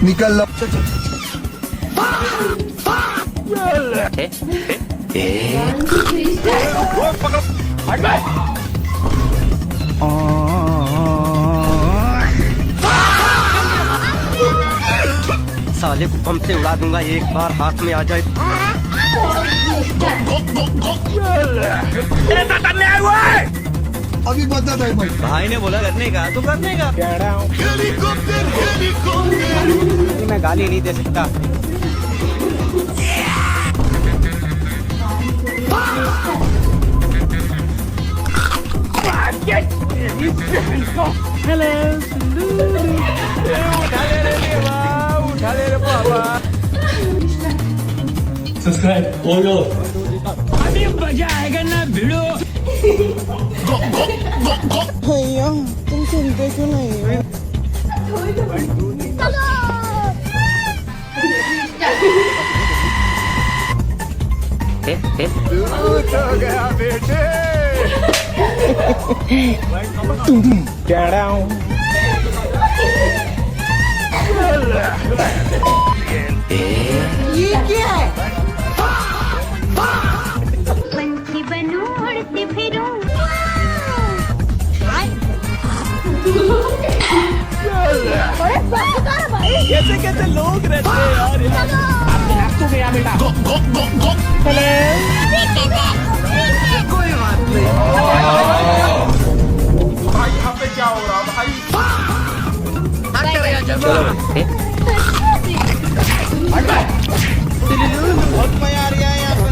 निकल लो। साले को बम से उड़ा दूंगा एक बार हाथ में आ जाए। अभी बता भाई भाई ने बोला करने का तो करने का। मैं गाली नहीं दे सकता। हेलो उठा ले रे बाबा। सब्सक्राइब बोलो। अभी मजा आएगा ना भिड़ो। भैया तुम सुनते क्यों नहीं? हो गया बेटे। ये क्या है? पंछी बनूं उड़ती फिरूं। कैसे कैसे लोग रहते हैं यार। आपको गया बेटा। कोई बात नहीं। भाई यहाँ पे क्या हो रहा भाई? बहुत मजा आ रहा है यहाँ पे।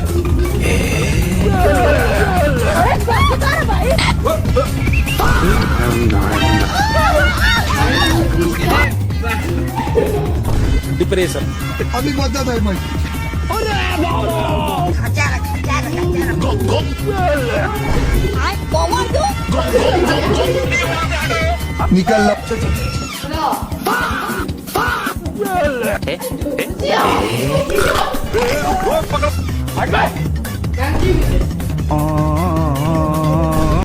डिप्रेशन। अभी बता भाई निकल लो। पकड़ो।